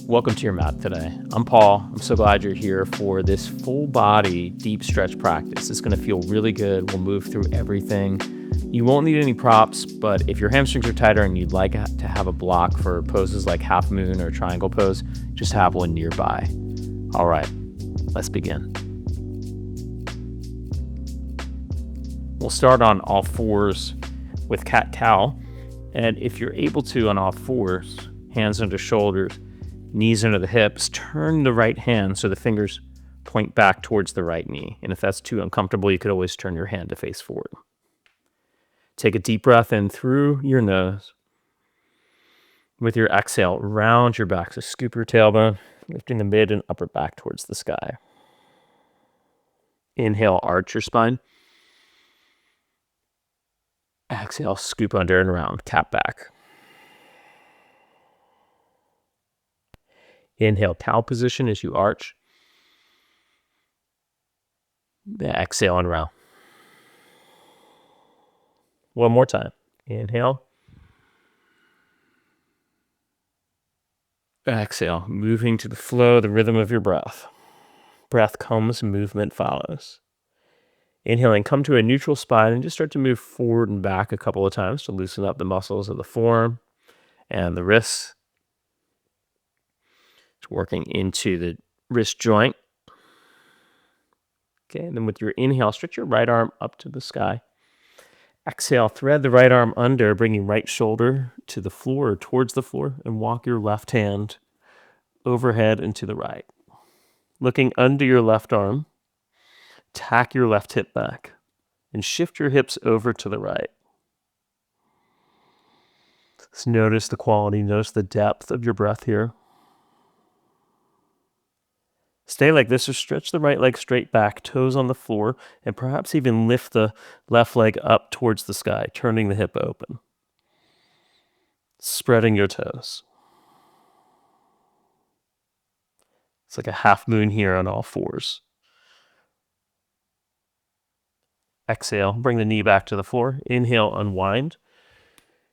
Welcome to your mat today. I'm Paul. I'm so glad you're here for this full body deep stretch practice. It's going to feel really good. We'll move through everything. You won't need any props, but if your hamstrings are tighter and you'd like to have a block for poses like half moon or triangle pose, just have one nearby. All right, let's begin. We'll start on all fours with cat-cow. And if you're able to, on all fours, hands under shoulders, knees under the hips, turn the right hand so the fingers point back towards the right knee. And if that's too uncomfortable, you could always turn your hand to face forward. Take a deep breath in through your nose. With your exhale, round your back. So scoop your tailbone, lifting the mid and upper back towards the sky. Inhale, arch your spine. Exhale, scoop under and around, cat back. Inhale, cow position as you arch. Exhale and round. One more time. Inhale. Exhale, moving to the flow, the rhythm of your breath. Breath comes, movement follows. Inhaling, come to a neutral spine and just start to move forward and back a couple of times to loosen up the muscles of the forearm and the wrists. Working into the wrist joint. Okay, and then with your inhale, stretch your right arm up to the sky. Exhale, thread the right arm under, bringing right shoulder to the floor or towards the floor, and walk your left hand overhead and to the right. Looking under your left arm, tack your left hip back, and shift your hips over to the right. Just notice the quality, notice the depth of your breath here. Stay like this or stretch the right leg straight back, toes on the floor, and perhaps even lift the left leg up towards the sky, turning the hip open. Spreading your toes. It's like a half moon here on all fours. Exhale, bring the knee back to the floor. Inhale, unwind.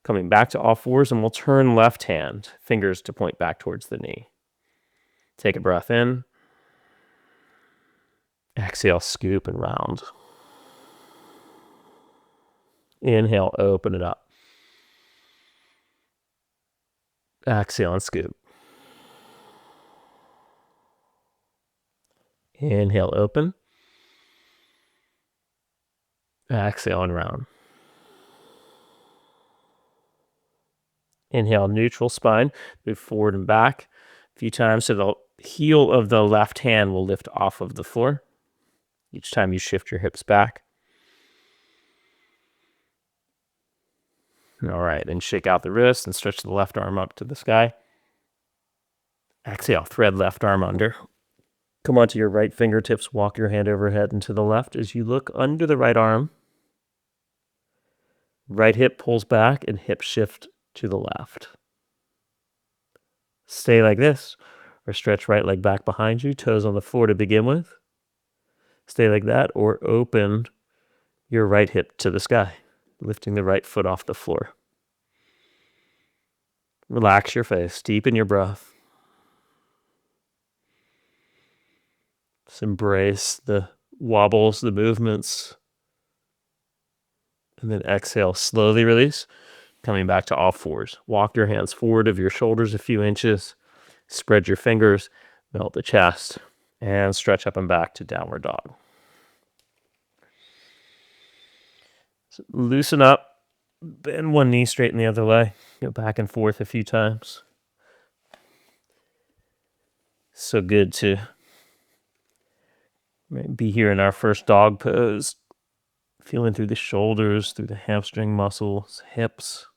Coming back to all fours, and we'll turn left hand, fingers to point back towards the knee. Take a breath in. Exhale, scoop and round. Inhale, open it up. Exhale and scoop. Inhale, open. Exhale and round. Inhale, neutral spine. Move forward and back a few times so the heel of the left hand will lift off of the floor. Each time you shift your hips back. All right, and shake out the wrist and stretch the left arm up to the sky. Exhale, thread left arm under. Come onto your right fingertips, walk your hand overhead and to the left as you look under the right arm. Right hip pulls back and hip shift to the left. Stay like this, or stretch right leg back behind you, toes on the floor to begin with. Stay like that, or open your right hip to the sky, lifting the right foot off the floor. Relax your face, deepen your breath. Just embrace the wobbles, the movements. And then exhale, slowly release, coming back to all fours. Walk your hands forward of your shoulders a few inches. Spread your fingers, melt the chest, and stretch up and back to downward dog. So loosen up, bend one knee, straighten the other leg. Go back and forth a few times. So good to be here in our first dog pose. Feeling through the shoulders, through the hamstring muscles, hips.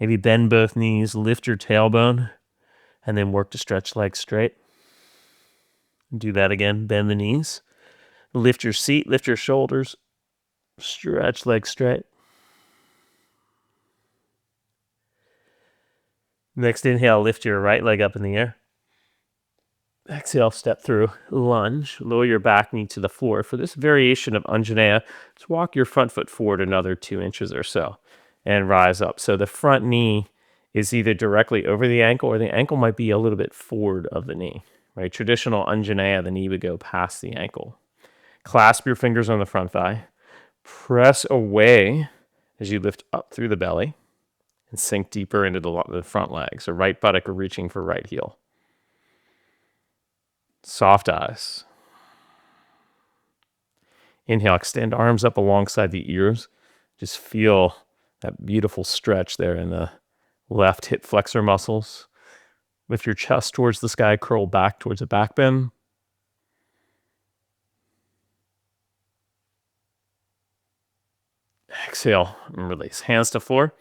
Maybe bend both knees, lift your tailbone, and then work to stretch legs straight. Do that again, bend the knees. Lift your seat, lift your shoulders, stretch legs straight. Next inhale, lift your right leg up in the air. Exhale, step through, lunge, lower your back knee to the floor. For this variation of Anjaneyya, just walk your front foot forward another 2 inches or so and rise up. So the front knee is either directly over the ankle or the ankle might be a little bit forward of the knee, right? Traditional Anjaneyya, the knee would go past the ankle. Clasp your fingers on the front thigh. Press away as you lift up through the belly and sink deeper into the front leg. So right buttock reaching for right heel. Soft eyes. Inhale, extend arms up alongside the ears. Just feel that beautiful stretch there in the left hip flexor muscles. Lift your chest towards the sky, curl back towards a back bend. Exhale and release. Hands to floor.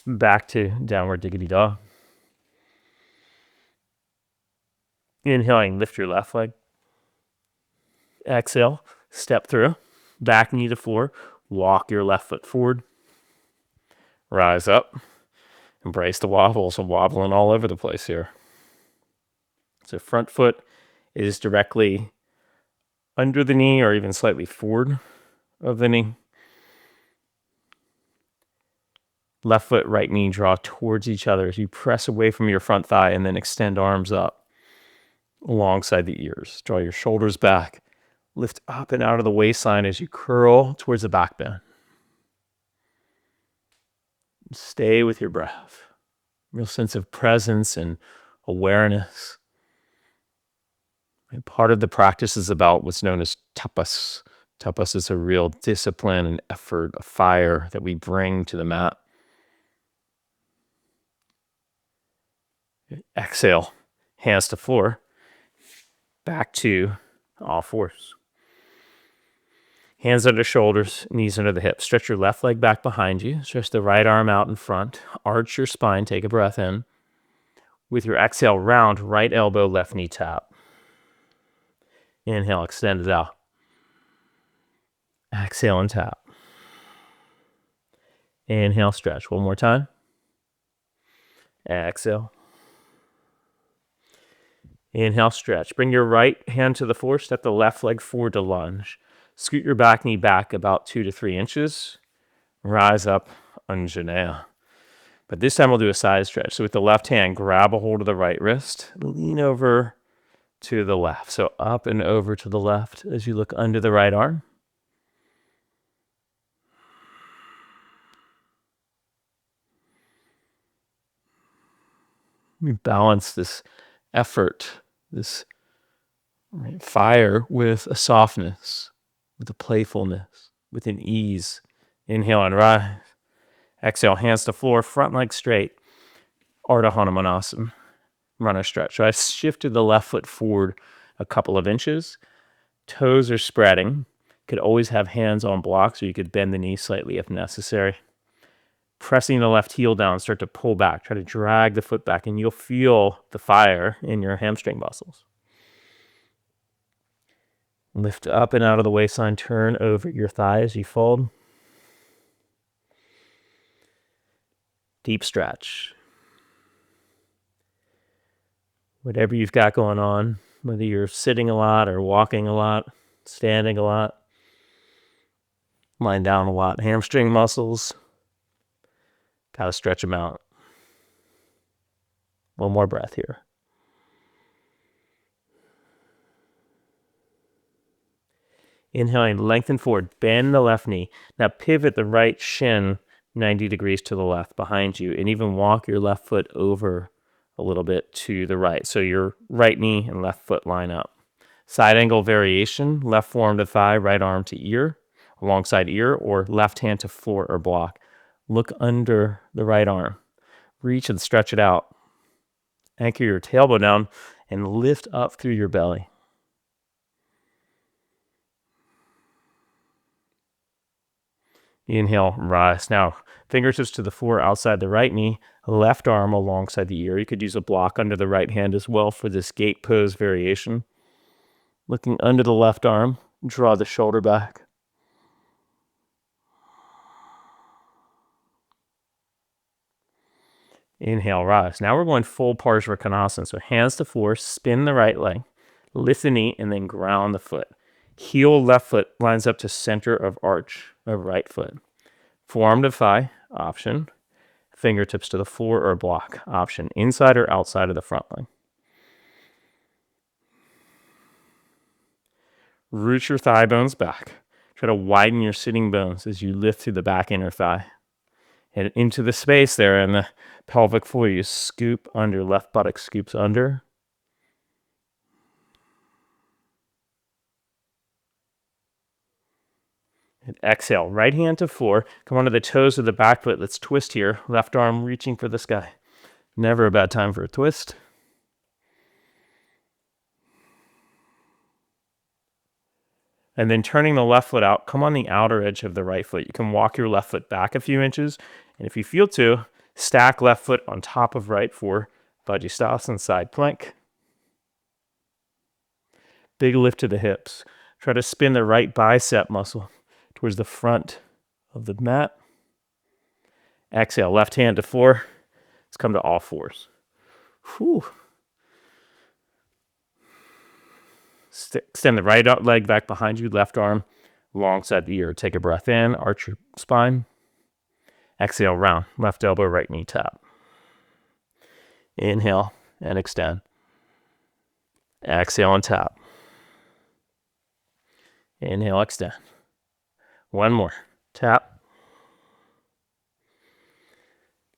Back to downward diggity dog. Inhaling, lift your left leg. Exhale, step through. Back knee to floor. Walk your left foot forward. Rise up. Embrace the wobbles. I'm wobbling all over the place here. So front foot is directly under the knee or even slightly forward of the knee. Left foot, right knee draw towards each other as you press away from your front thigh and then extend arms up alongside the ears. Draw your shoulders back. Lift up and out of the waistline as you curl towards the back bend. Stay with your breath. Real sense of presence and awareness. And part of the practice is about what's known as tapas. Tapas is a real discipline and effort, a fire that we bring to the mat. Exhale, hands to floor, back to all fours. Hands under shoulders, knees under the hips. Stretch your left leg back behind you. Stretch the right arm out in front. Arch your spine, take a breath in. With your exhale, round right elbow, left knee tap. Inhale, extend it out. Exhale and tap. Inhale, stretch. One more time. Exhale. Inhale, stretch. Bring your right hand to the floor. Step the left leg forward to lunge. Scoot your back knee back about 2 to 3 inches. Rise up, Anjaneyya. But this time we'll do a side stretch. So with the left hand, grab a hold of the right wrist. Lean over to the left. So up and over to the left as you look under the right arm. We balance this effort, this fire with a softness, with a playfulness, with an ease. Inhale and rise. Exhale, hands to floor, front leg straight. Ardha Hanumanasana, runner stretch. So I shifted the left foot forward a couple of inches. Toes are spreading. Could always have hands on blocks, or you could bend the knee slightly if necessary. Pressing the left heel down, start to pull back. Try to drag the foot back, and you'll feel the fire in your hamstring muscles. Lift up and out of the waistline. Turn over your thighs. You fold. Deep stretch. Whatever you've got going on, whether you're sitting a lot or walking a lot, standing a lot, lying down a lot, hamstring muscles, got to stretch them out. One more breath here. Inhaling, lengthen forward, bend the left knee. Now pivot the right shin 90 degrees to the left behind you, and even walk your left foot over a little bit to the right. So your right knee and left foot line up. Side angle variation, left forearm to thigh, right arm to ear, alongside ear, or left hand to floor or block. Look under the right arm. Reach and stretch it out. Anchor your tailbone down and lift up through your belly. Inhale, rise. Now, fingertips to the floor outside the right knee, left arm alongside the ear. You could use a block under the right hand as well for this gate pose variation. Looking under the left arm, draw the shoulder back. Inhale, rise. Now we're going full Parsvakonasana. So hands to floor, spin the right leg, lift the knee, and then ground the foot. Heel left foot lines up to center of arch of right foot. Forearm to thigh, option. Fingertips to the floor or block. Option inside or outside of the front leg. Root your thigh bones back. Try to widen your sitting bones as you lift through the back inner thigh. And into the space there in the pelvic floor, you scoop under. Left buttock scoops under. And exhale, right hand to floor. Come onto the toes of the back foot. Let's twist here. Left arm reaching for the sky. Never a bad time for a twist. And then turning the left foot out, come on the outer edge of the right foot. You can walk your left foot back a few inches. And if you feel to, stack left foot on top of right for Vajrasana side plank. Big lift to the hips. Try to spin the right bicep muscle towards the front of the mat. Exhale, left hand to floor. Let's come to all fours. Whew. Extend the right leg back behind you, left arm alongside the ear. Take a breath in, arch your spine. Exhale, round. Left elbow, right knee tap. Inhale and extend. Exhale and tap. Inhale, extend. One more. Tap.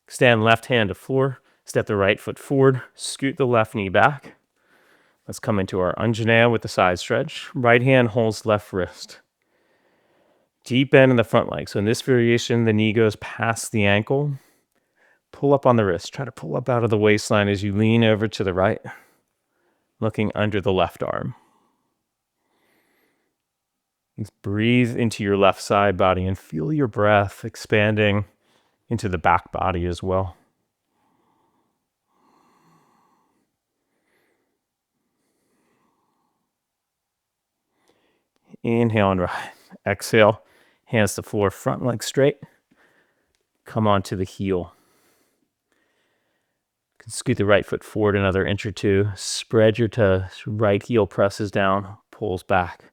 Extend left hand to floor. Step the right foot forward. Scoot the left knee back. Let's come into our Anjaneyas with the side stretch. Right hand holds left wrist. Deep bend in the front leg. So in this variation, the knee goes past the ankle. Pull up on the wrist. Try to pull up out of the waistline as you lean over to the right, looking under the left arm. Just breathe into your left side body and feel your breath expanding into the back body as well. Inhale and rise. Exhale, hands to floor, front leg straight. Come onto the heel. Scoot the right foot forward another inch or two. Spread your toes. Right heel presses down, pulls back.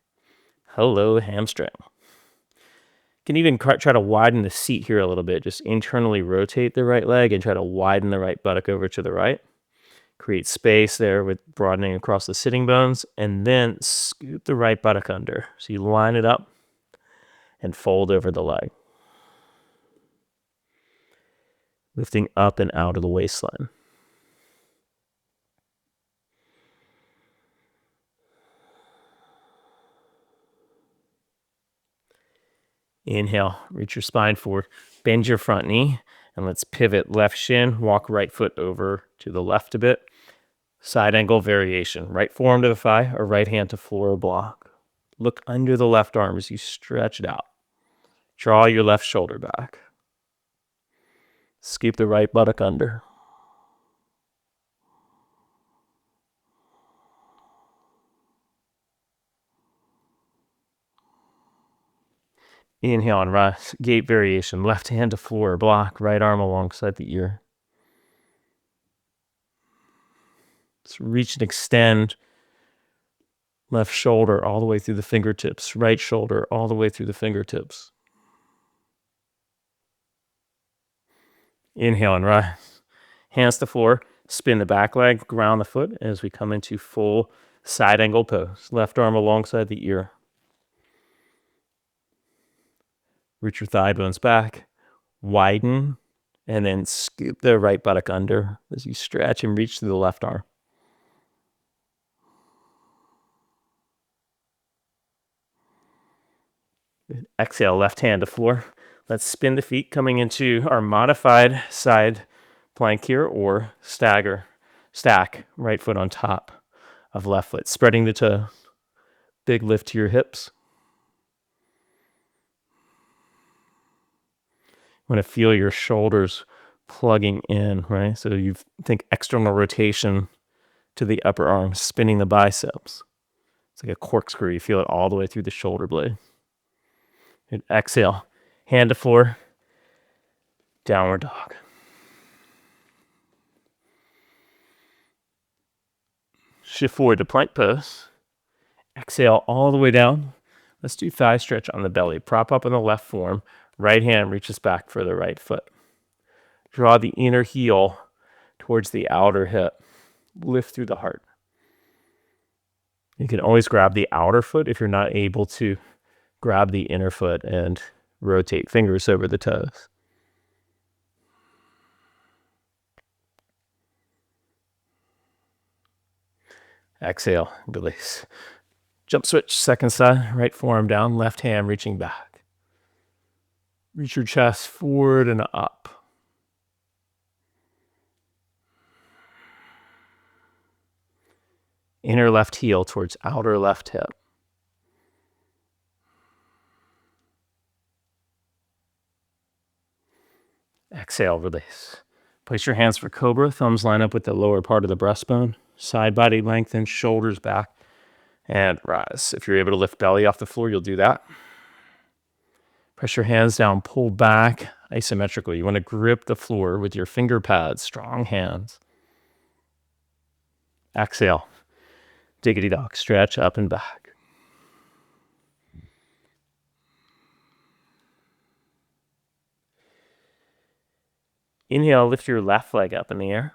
Hello, hamstring. You can even try to widen the seat here a little bit. Just internally rotate the right leg and try to widen the right buttock over to the right. Create space there with broadening across the sitting bones, and then scoop the right buttock under. So you line it up and fold over the leg. Lifting up and out of the waistline. Inhale, reach your spine forward, bend your front knee, and let's pivot left shin, walk right foot over to the left a bit. Side angle variation, right forearm to the thigh or right hand to floor block. Look under the left arm as you stretch it out. Draw your left shoulder back. Scoop the right buttock under. Inhale and rise. Gate variation. Left hand to floor, block. Right arm alongside the ear. Let's reach and extend. Left shoulder all the way through the fingertips. Right shoulder all the way through the fingertips. Inhale and rise. Hands to floor. Spin the back leg. Ground the foot as we come into full side angle pose. Left arm alongside the ear. Reach your thigh bones back, widen, and then scoop the right buttock under as you stretch and reach through the left arm. Exhale, left hand to floor. Let's spin the feet coming into our modified side plank here, or stack, right foot on top of left foot, spreading the toe. Big lift to your hips. Want to feel your shoulders plugging in, right? So you think external rotation to the upper arm, spinning the biceps. It's like a corkscrew. You feel it all the way through the shoulder blade. And exhale, hand to floor, downward dog. Shift forward to plank pose. Exhale all the way down. Let's do thigh stretch on the belly. Prop up on the left forearm. Right hand reaches back for the right foot. Draw the inner heel towards the outer hip. Lift through the heart. You can always grab the outer foot if you're not able to grab the inner foot and rotate fingers over the toes. Exhale, release. Jump switch, second side, right forearm down, left hand reaching back. Reach your chest forward and up. Inner left heel towards outer left hip. Exhale, release. Place your hands for cobra, thumbs line up with the lower part of the breastbone, side body lengthen, shoulders back, and rise. If you're able to lift belly off the floor, you'll do that. Press your hands down, pull back isometrically. You want to grip the floor with your finger pads, strong hands. Exhale. Diggity dog, stretch up and back. Inhale, lift your left leg up in the air.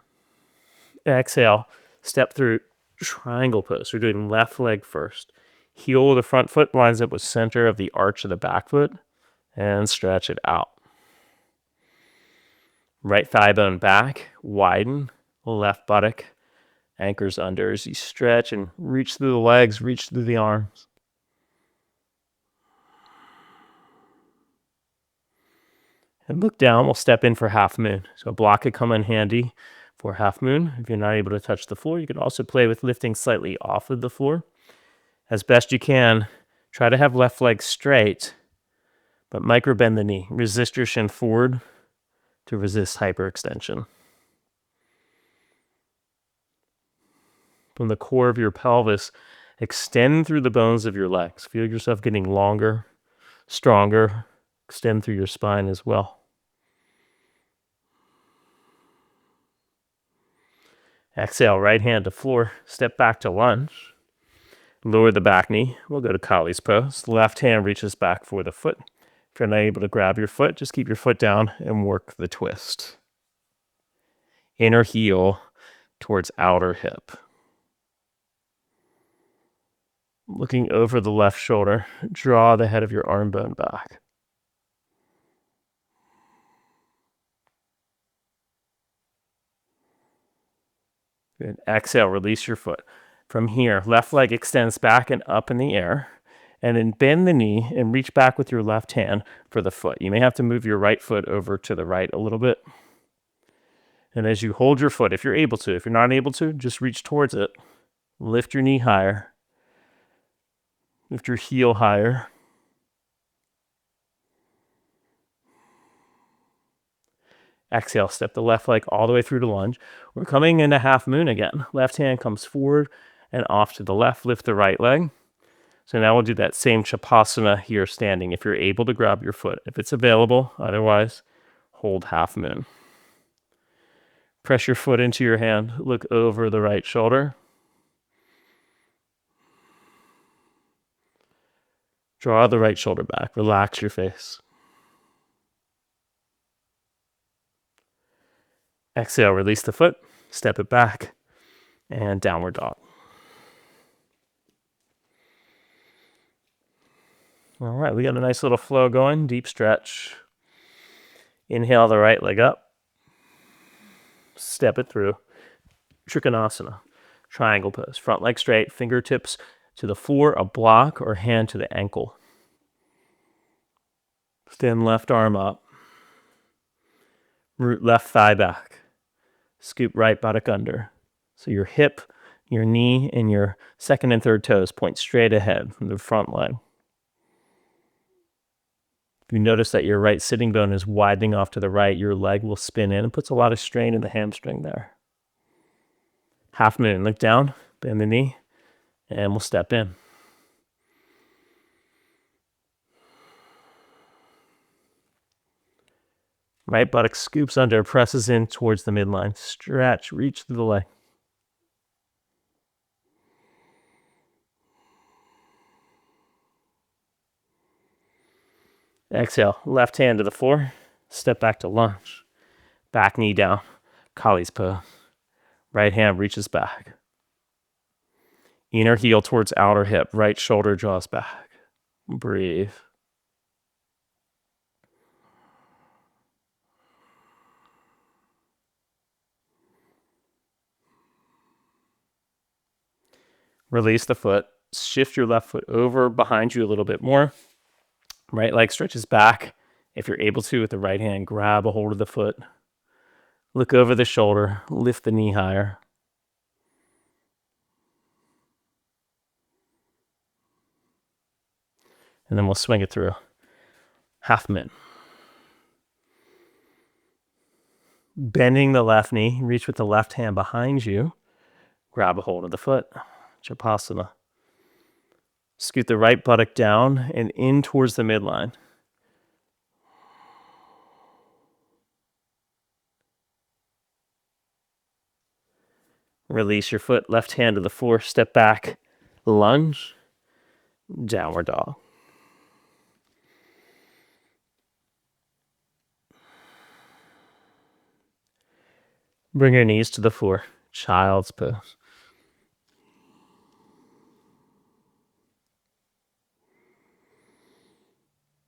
Exhale, step through triangle pose. We're doing left leg first. Heel of the front foot lines up with center of the arch of the back foot and stretch it out. Right thigh bone back, widen, left buttock, anchors under as you stretch and reach through the legs, reach through the arms. And look down, we'll step in for half moon. So a block could come in handy for half moon. If you're not able to touch the floor, you can also play with lifting slightly off of the floor. As best you can, try to have left leg straight, but micro bend the knee. Resist your shin forward to resist hyperextension. From the core of your pelvis, extend through the bones of your legs. Feel yourself getting longer, stronger. Extend through your spine as well. Exhale, right hand to floor. Step back to lunge. Lower the back knee. We'll go to Kali's pose. Left hand reaches back for the foot. If you're not able to grab your foot, just keep your foot down and work the twist. Inner heel towards outer hip. Looking over the left shoulder, draw the head of your arm bone back. Good. Exhale, release your foot. From here, left leg extends back and up in the air. And then bend the knee and reach back with your left hand for the foot. You may have to move your right foot over to the right a little bit. And as you hold your foot, if you're able to, if you're not able to, just reach towards it. Lift your knee higher. Lift your heel higher. Exhale, step the left leg all the way through to lunge. We're coming into half moon again. Left hand comes forward and off to the left. Lift the right leg. So now we'll do that same Chapasana here standing if you're able to grab your foot. If it's available, otherwise, hold half moon. Press your foot into your hand. Look over the right shoulder. Draw the right shoulder back. Relax your face. Exhale, release the foot. Step it back. And downward dog. All right, we got a nice little flow going. Deep stretch. Inhale the right leg up. Step it through. Trikonasana. Triangle pose. Front leg straight. Fingertips to the floor, a block, or hand to the ankle. Extend left arm up. Root left thigh back. Scoop right buttock under. So your hip, your knee, and your second and third toes point straight ahead from the front leg. If you notice that your right sitting bone is widening off to the right, your leg will spin in and puts a lot of strain in the hamstring there. Half moon, look down, bend the knee, and we'll step in. Right buttock scoops under, presses in towards the midline. Stretch, reach through the leg. Exhale, left hand to the floor. Step back to lunge. Back knee down. Kali's pose. Right hand reaches back. Inner heel towards outer hip. Right shoulder draws back. Breathe. Release the foot. Shift your left foot over behind you a little bit more. Right leg stretches back. If you're able to, with the right hand, grab a hold of the foot. Look over the shoulder. Lift the knee higher. And then we'll swing it through. Half min. Bending the left knee. Reach with the left hand behind you. Grab a hold of the foot. Chapasana. Scoot the right buttock down and in towards the midline. Release your foot, left hand to the floor, step back, lunge, downward dog. Bring your knees to the floor, child's pose.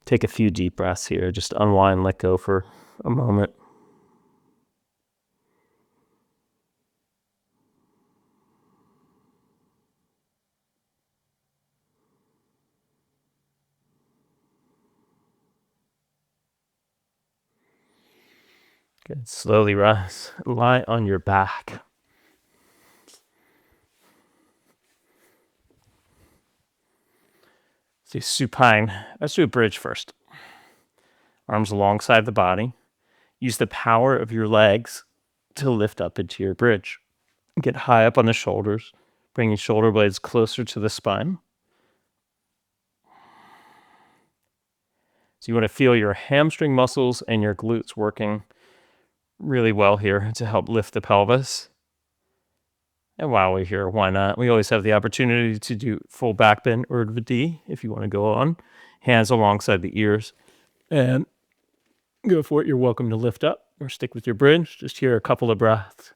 Take a few deep breaths here, just unwind, let go for a moment. Good. Slowly rise. Lie on your back. Do supine. Let's do a bridge first. Arms alongside the body. Use the power of your legs to lift up into your bridge. Get high up on the shoulders, bringing shoulder blades closer to the spine. So you want to feel your hamstring muscles and your glutes working really well here to help lift the pelvis. And while we're here, why not? We always have the opportunity to do full back bend or D if you want to go on. Hands alongside the ears. And go for it. You're welcome to lift up or stick with your bridge. Just here a couple of breaths.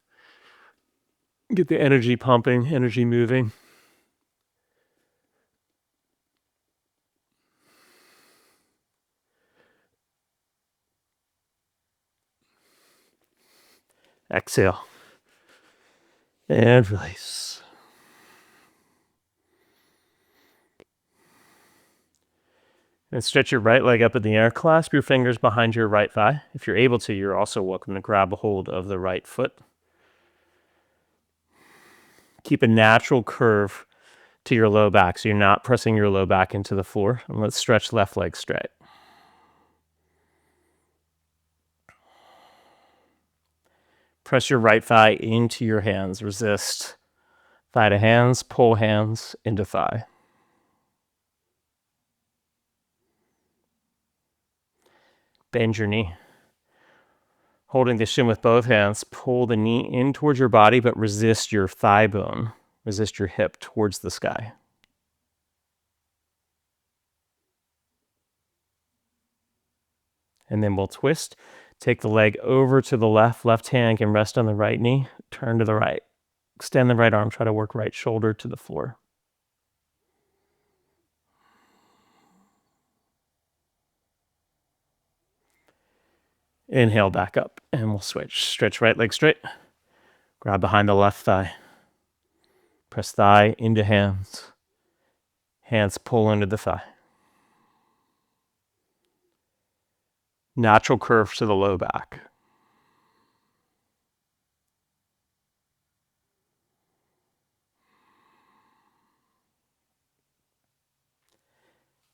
Get the energy pumping, energy moving. Exhale. And release. And stretch your right leg up in the air. Clasp your fingers behind your right thigh. If you're able to, you're also welcome to grab a hold of the right foot. Keep a natural curve to your low back, so you're not pressing your low back into the floor. And let's stretch left leg straight. Press your right thigh into your hands. Resist. Thigh to hands, pull hands into thigh. Bend your knee. Holding the shin with both hands, pull the knee in towards your body, but resist your thigh bone. Resist your hip towards the sky. And then we'll twist. Take the leg over to the left. Left hand can rest on the right knee. Turn to the right. Extend the right arm. Try to work right shoulder to the floor. Inhale back up and we'll switch. Stretch right leg straight. Grab behind the left thigh. Press thigh into hands. Hands pull into the thigh. Natural curve to the low back.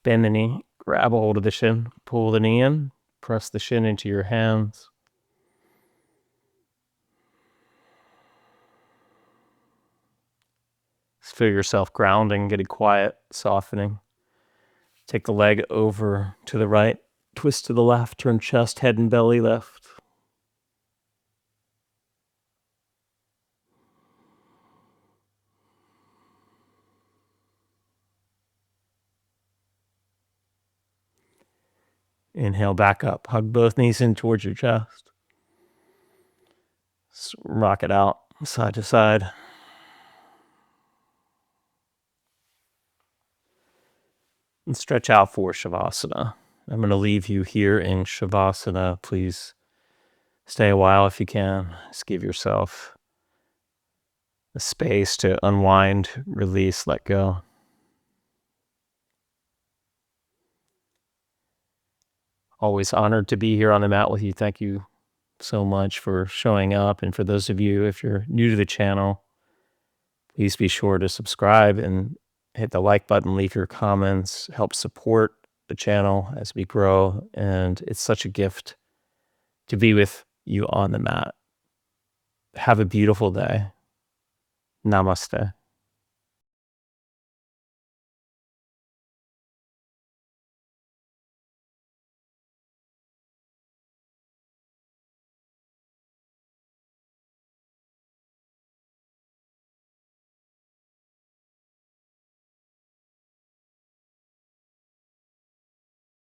Bend the knee. Grab a hold of the shin. Pull the knee in. Press the shin into your hands. Feel yourself grounding, getting quiet, softening. Take the leg over to the right. Twist to the left. Turn chest, head, and belly left. Inhale back up. Hug both knees in towards your chest. Just rock it out side to side. And stretch out for Shavasana. I'm going to leave you here in Shavasana. Please stay a while if you can. Just give yourself the space to unwind, release, let go. Always honored to be here on the mat with you. Thank you so much for showing up. And for those of you, if you're new to the channel, please be sure to subscribe and hit the like button, leave your comments, help support the channel as we grow. And it's such a gift to be with you on the mat. Have a beautiful day. Namaste.